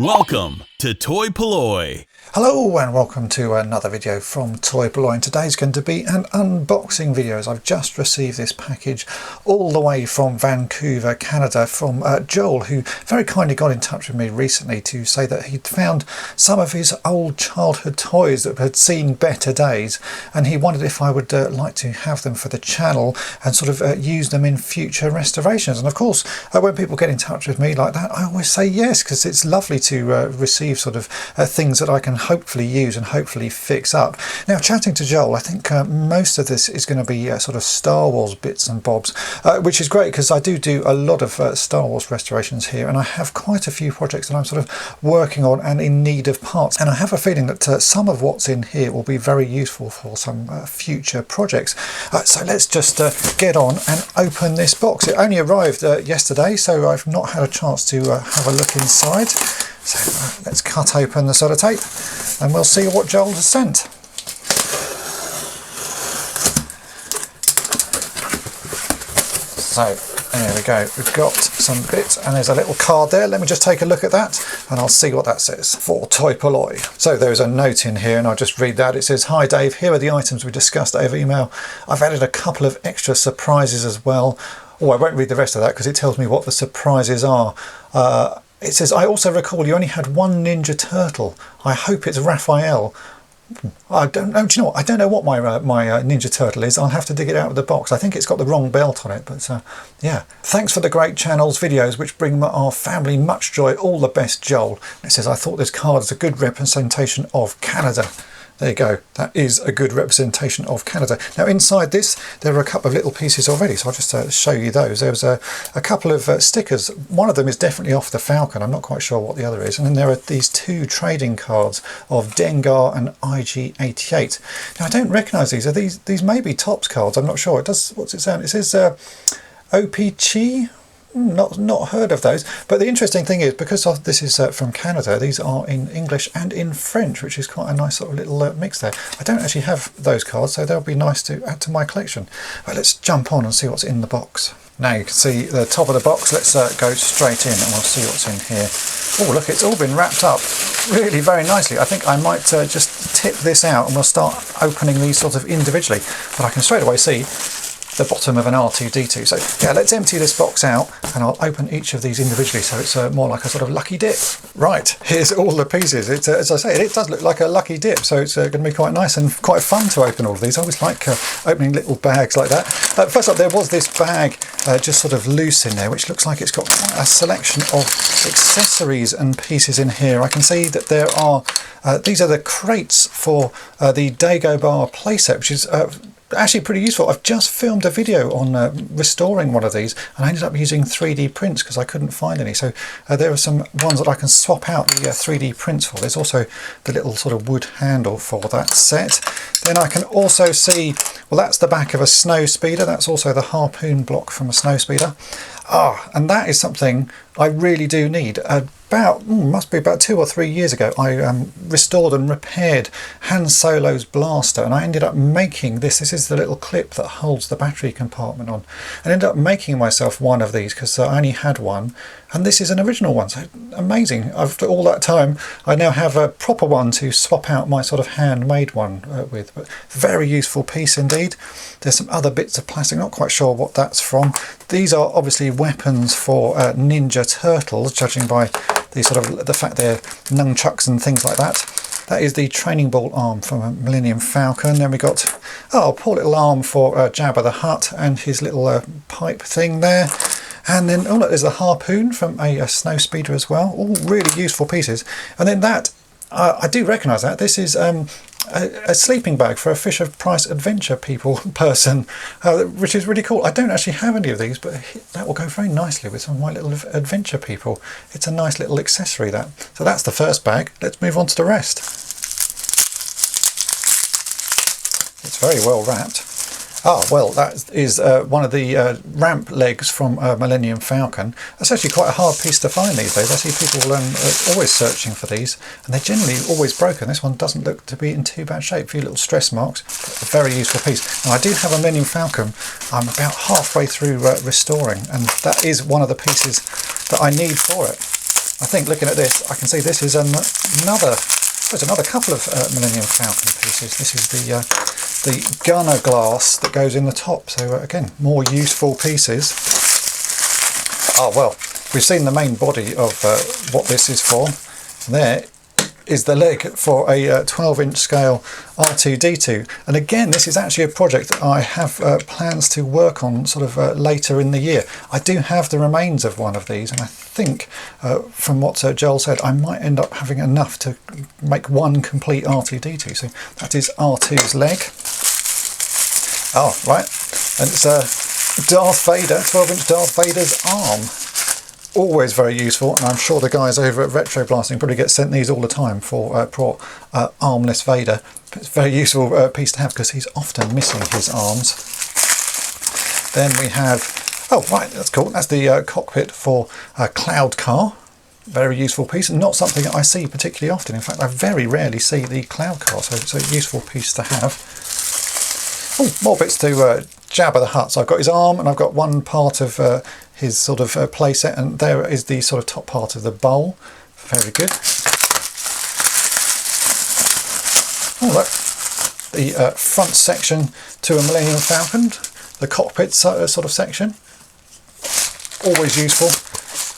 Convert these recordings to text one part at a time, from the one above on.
Welcome to toy-polloi. Hello and welcome to another video from toy-polloi, and today's going to be an unboxing video as I've just received this package all the way from Vancouver, Canada, from Joel, who very kindly got in touch with me recently to say that he'd found some of his old childhood toys that had seen better days, and he wondered if I would like to have them for the channel and sort of use them in future restorations. And of course, when people get in touch with me like that, I always say yes, because it's lovely to receive sort of things that I can hopefully use and hopefully fix up. Now, chatting to Joel, I think most of this is going to be sort of Star Wars bits and bobs, which is great because I do a lot of Star Wars restorations here, and I have quite a few projects that I'm sort of working on and in need of parts, and I have a feeling that some of what's in here will be very useful for some future projects. So let's just get on and open this box. It only arrived yesterday, so I've not had a chance to have a look inside. So let's cut open the sellotape and we'll see what Joel has sent. So there we go, we've got some bits and there's a little card there. Let me just take a look at that and I'll see what that says. For toy-polloi. So there's a note in here and I'll just read that. It says, "Hi Dave, here are the items we discussed over email. I've added a couple of extra surprises as well." Oh, I won't read the rest of that because it tells me what the surprises are. It says, "I also recall you only had one Ninja Turtle. I hope it's Raphael." I don't know. Do you know what? I don't know what my Ninja Turtle is. I'll have to dig it out of the box. I think it's got the wrong belt on it, but yeah. "Thanks for the great channel's videos, which bring our family much joy. All the best, Joel." And it says, "I thought this card is a good representation of Canada." There you go, that is a good representation of Canada. Now inside this, there are a couple of little pieces already, so I'll just show you those. There's a couple of stickers. One of them is definitely off the Falcon, I'm not quite sure what the other is. And then there are these two trading cards of Dengar and IG-88. Now I don't recognise these. Are these may be Topps cards, I'm not sure. It does, what's it saying? It says OPG? Not heard of those, but the interesting thing is because this is from Canada, these are in English and in French, which is quite a nice sort of little mix there. I don't actually have those cards, so they'll be nice to add to my collection. But let's jump on and see what's in the box. Now you can see the top of the box. Let's go straight in and we'll see what's in here. Oh look, it's all been wrapped up really very nicely. I think I might just tip this out and we'll start opening these sort of individually, but I can straight away see the bottom of an R2-D2. So yeah, let's empty this box out and I'll open each of these individually, so it's more like a sort of lucky dip. Right, here's all the pieces. It's as I say, it does look like a lucky dip, so it's going to be quite nice and quite fun to open all of these. I always like opening little bags like that. First up, there was this bag just sort of loose in there, which looks like it's got quite a selection of accessories and pieces in here. I can see that there are these are the crates for the Dagobah playset, which is actually pretty useful. I've just filmed a video on restoring one of these and I ended up using 3D prints because I couldn't find any. So there are some ones that I can swap out the 3D prints for. There's also the little sort of wood handle for that set. Then I can also see, well, that's the back of a snow speeder. That's also the harpoon block from a snow speeder. And that is something I really do need. Must be about 2 or 3 years ago, I restored and repaired Han Solo's blaster, and I ended up making this. This is the little clip that holds the battery compartment on. I ended up making myself one of these because I only had one, and this is an original one. So amazing. After all that time, I now have a proper one to swap out my sort of handmade one with. But very useful piece indeed. There's some other bits of plastic, not quite sure what that's from. These are obviously weapons for Ninja Turtles, judging by the sort of the fact they're nunchucks and things like that. That is the training ball arm from a Millennium Falcon. Then we got a poor little arm for Jabba the Hutt and his little pipe thing there. And then look, there's the harpoon from a snow speeder as well. All really useful pieces. And then that I do recognise that this is a sleeping bag for a Fisher-Price Adventure person, which is really cool. I don't actually have any of these, but that will go very nicely with some of my little adventure people. It's a nice little accessory, that. So that's the first bag. Let's move on to the rest. It's very well wrapped. Well, that is one of the ramp legs from Millennium Falcon. That's actually quite a hard piece to find these days. I see people always searching for these, and they're generally always broken. This one doesn't look to be in too bad shape. A few little stress marks, but a very useful piece. Now, I do have a Millennium Falcon I'm about halfway through restoring, and that is one of the pieces that I need for it. I think looking at this, I can see this is another couple of Millennium Falcon pieces. This is the gunner glass that goes in the top. So again, more useful pieces. Oh well, we've seen the main body of what this is for. There is the leg for a 12-inch scale R2-D2, and again this is actually a project that I have plans to work on sort of later in the year. I do have the remains of one of these, and I think from what Joel said, I might end up having enough to make one complete R2-D2. So that is R2's leg. Oh right, and it's Darth Vader, 12-inch Darth Vader's arm. Always very useful, and I'm sure the guys over at Retro Blasting probably get sent these all the time for armless Vader. It's a very useful piece to have because he's often missing his arms. Then we have, oh right, that's cool, that's the cockpit for a Cloud Car. Very useful piece, and not something that I see particularly often. In fact, I very rarely see the Cloud Car, so it's a useful piece to have. Oh, more bits to Jabba the Hutt. So I've got his arm, and I've got one part of his sort of playset, and there is the sort of top part of the bowl. Very good. Oh look, the front section to a Millennium Falcon, the cockpit sort of section. Always useful.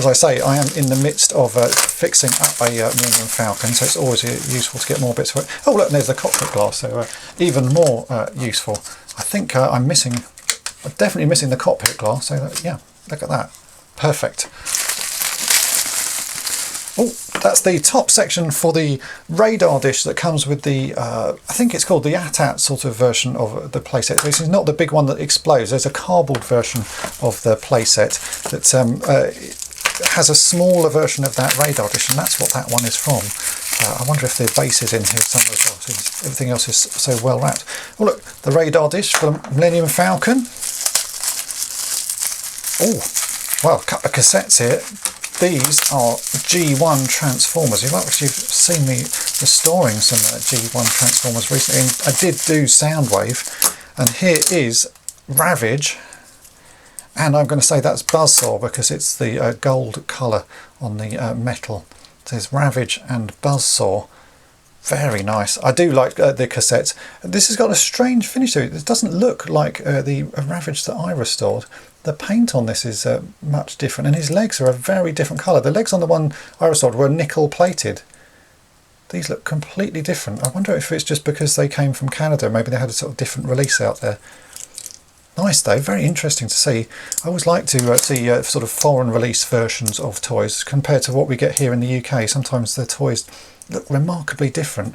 As I say, I am in the midst of fixing up a Millennium Falcon, so it's always useful to get more bits for it. Oh look, and there's the cockpit glass, so even more useful. I think I'm definitely missing the cockpit glass, so yeah. Look at that. Perfect. Oh, that's the top section for the radar dish that comes with the, I think it's called the AT-AT sort of version of the playset. This is not the big one that explodes. There's a cardboard version of the playset that has a smaller version of that radar dish, and that's what that one is from. I wonder if the base is in here somewhere as well, since everything else is so well wrapped. Oh look, the radar dish from Millennium Falcon. Oh, well, a couple of cassettes here. These are G1 Transformers. You've actually seen me restoring some G1 Transformers recently. And I did do Soundwave, and here is Ravage, and I'm going to say that's Buzzsaw because it's the gold colour on the metal. It says Ravage and Buzzsaw. Very nice. I do like the cassettes. This has got a strange finish to it. It doesn't look like the Ravage that I restored. The paint on this is much different, and his legs are a very different colour. The legs on the one I restored were nickel plated. These look completely different. I wonder if it's just because they came from Canada. Maybe they had a sort of different release out there. Nice though, very interesting to see. I always like to see sort of foreign release versions of toys compared to what we get here in the UK. Sometimes the toys look remarkably different.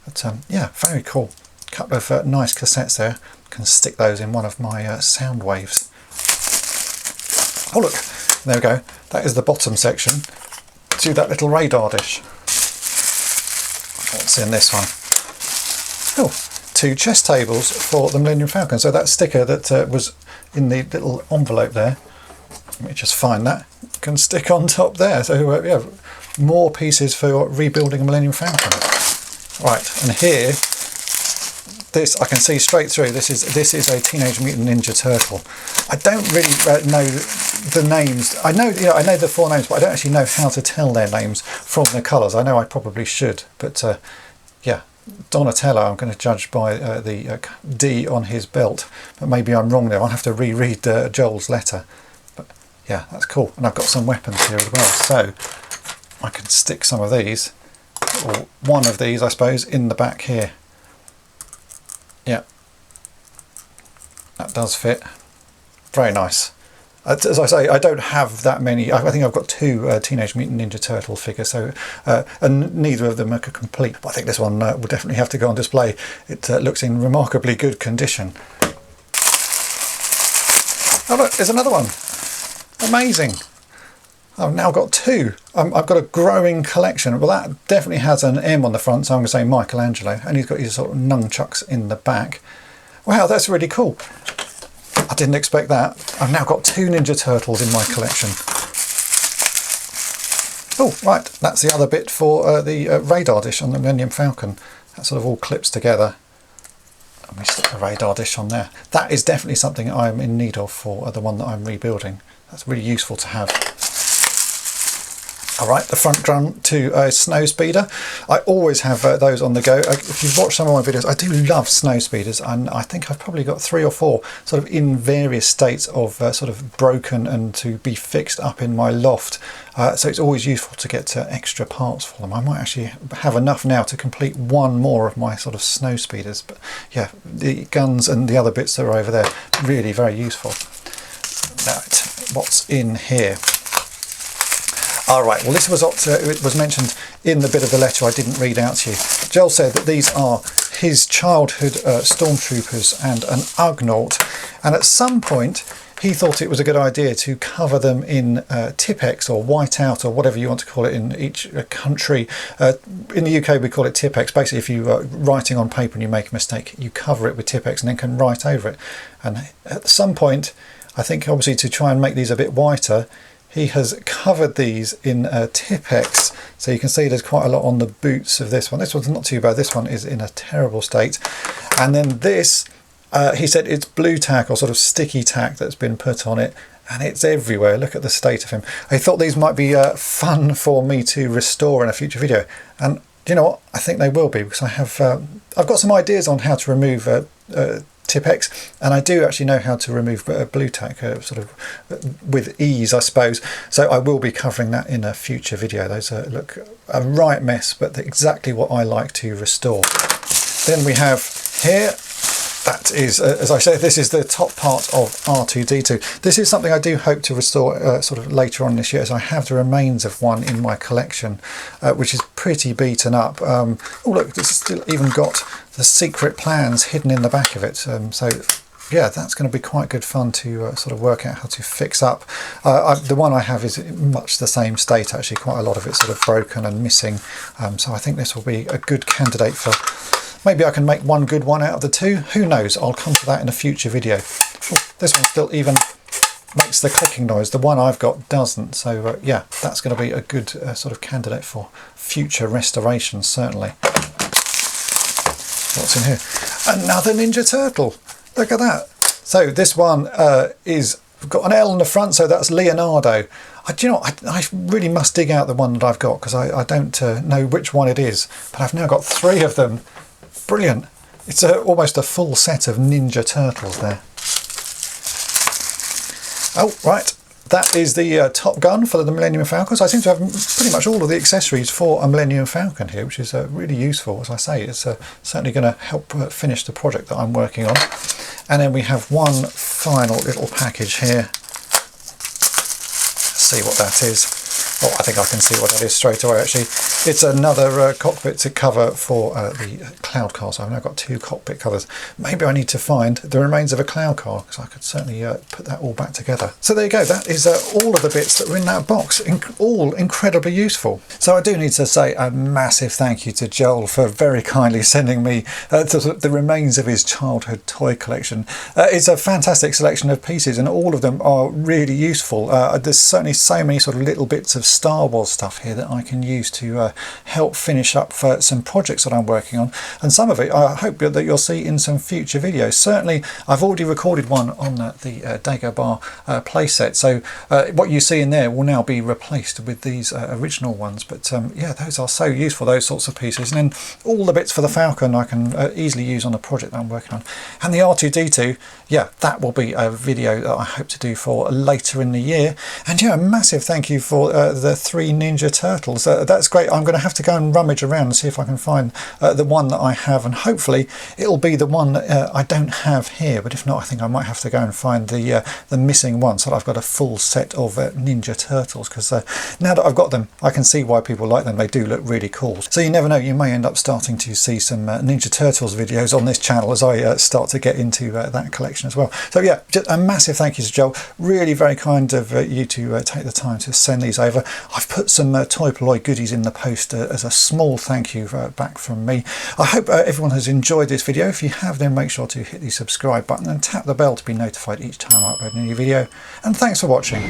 But yeah, very cool. Couple of nice cassettes there. Can stick those in one of my sound waves. Oh look, there we go. That is the bottom section to that little radar dish. What's in this one? Oh, 2 chess tables for the Millennium Falcon. So that sticker that was in the little envelope there, let me just find that, can stick on top there. So yeah, more pieces for rebuilding a Millennium Falcon. Right, and here, this I can see straight through. This is a Teenage Mutant Ninja Turtle. I don't really know the names. I know the 4 names, but I don't actually know how to tell their names from the colours. I know I probably should, but yeah, Donatello I'm going to judge by the D on his belt, but maybe I'm wrong there. I'll have to reread Joel's letter. But yeah, that's cool. And I've got some weapons here as well, so I can stick some of these, or one of these I suppose, in the back here. Yeah, that does fit. Very nice. As I say, I don't have that many. I think I've got 2 Teenage Mutant Ninja Turtle figures, so and neither of them are complete. But I think this one will definitely have to go on display. It looks in remarkably good condition. Oh look, there's another one. Amazing. I've now got 2. I've got a growing collection. Well, that definitely has an M on the front, so I'm going to say Michelangelo. And he's got his sort of nunchucks in the back. Wow, that's really cool. I didn't expect that. I've now got 2 Ninja Turtles in my collection. Oh, right, that's the other bit for the radar dish on the Millennium Falcon. That sort of all clips together. And we stick the radar dish on there. That is definitely something I'm in need of for the one that I'm rebuilding. That's really useful to have. All right, the front drum to a snow speeder. I always have those on the go. If you've watched some of my videos, I do love snow speeders, and I think I've probably got 3 or 4 sort of in various states of sort of broken and to be fixed up in my loft. So it's always useful to get extra parts for them. I might actually have enough now to complete one more of my sort of snow speeders. But yeah, the guns and the other bits that are over there, really very useful. Right, what's in here? All right, well, this was what it was mentioned in the bit of the letter I didn't read out to you. Joel said that these are his childhood stormtroopers and an Ugnaught, and at some point he thought it was a good idea to cover them in Tipp-Ex or whiteout or whatever you want to call it in each country. In the UK we call it Tipp-Ex. Basically, if you are writing on paper and you make a mistake, you cover it with Tipp-Ex and then can write over it. And at some point, I think obviously to try and make these a bit whiter, he has covered these in Tipp-Ex, so you can see there's quite a lot on the boots of this one. This one's not too bad. This one is in a terrible state. And then this, he said it's blue tack or sort of sticky tack that's been put on it, and it's everywhere. Look at the state of him. I thought these might be fun for me to restore in a future video, and do you know what? I think they will be, because I have I've got some ideas on how to remove Tipp-Ex, and I do actually know how to remove blue tack sort of with ease, I suppose, so I will be covering that in a future video. Those look a right mess, but they're exactly what I like to restore. Then we have here, that is, as I say, this is the top part of R2-D2. This is something I do hope to restore sort of later on this year, as I have the remains of one in my collection, which is pretty beaten up. Oh look, this has still even got the secret plans hidden in the back of it. So yeah, that's going to be quite good fun to sort of work out how to fix up. The one I have is in much the same state, actually. Quite a lot of it sort of broken and missing. So I think this will be a good candidate for... Maybe I can make one good one out of the 2. Who knows? I'll come to that in a future video. This one still even makes the clicking noise. The one I've got doesn't. So yeah, that's going to be a good sort of candidate for future restorations, certainly. What's in here? Another Ninja Turtle. Look at that. So this one is got an L on the front, so that's Leonardo. Do you know what? I really must dig out the one that I've got, because I don't know which one it is. But I've now got 3 of them. Brilliant. It's almost a full set of Ninja Turtles there. Oh, right. That is the Top Gun for the Millennium Falcon. So I seem to have pretty much all of the accessories for a Millennium Falcon here, which is really useful. As I say, it's certainly going to help finish the project that I'm working on. And then we have one final little package here. Let's see what that is. Oh, I think I can see what that is straight away, actually. It's another cockpit to cover for the Cloud car. So I've now got 2 cockpit covers. Maybe I need to find the remains of a Cloud car, because I could certainly put that all back together. So there you go. That is all of the bits that were in that box. All incredibly useful. So I do need to say a massive thank you to Joel for very kindly sending me the remains of his childhood toy collection. It's a fantastic selection of pieces, and all of them are really useful. There's certainly so many sort of little bits of Star Wars stuff here that I can use to help finish up for some projects that I'm working on, and some of it I hope that you'll see in some future videos. Certainly I've already recorded one on the Dagobah playset, so what you see in there will now be replaced with these original ones, but yeah, those are so useful, those sorts of pieces. And then all the bits for the Falcon I can easily use on the project that I'm working on. And the R2-D2, yeah, that will be a video that I hope to do for later in the year. And yeah, a massive thank you for the 3 Ninja Turtles. That's great. I'm going to have to go and rummage around and see if I can find the one that I have, and hopefully it'll be the one that I don't have here, but if not, I think I might have to go and find the missing one, so that I've got a full set of Ninja Turtles, because now that I've got them, I can see why people like them. They do look really cool. So you never know, you may end up starting to see some Ninja Turtles videos on this channel as I start to get into that collection as well. So yeah, just a massive thank you to Joel. Really very kind of you to take the time to send these over. I've put some toy-polloi goodies in the post as a small thank you back from me. I hope everyone has enjoyed this video. If you have, then make sure to hit the subscribe button and tap the bell to be notified each time I upload a new video. And thanks for watching.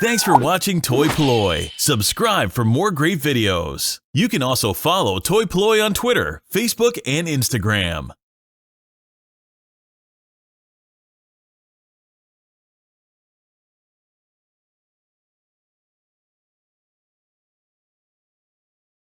Thanks for watching toy-polloi. Subscribe for more great videos. You can also follow toy-polloi on Twitter, Facebook, and Instagram.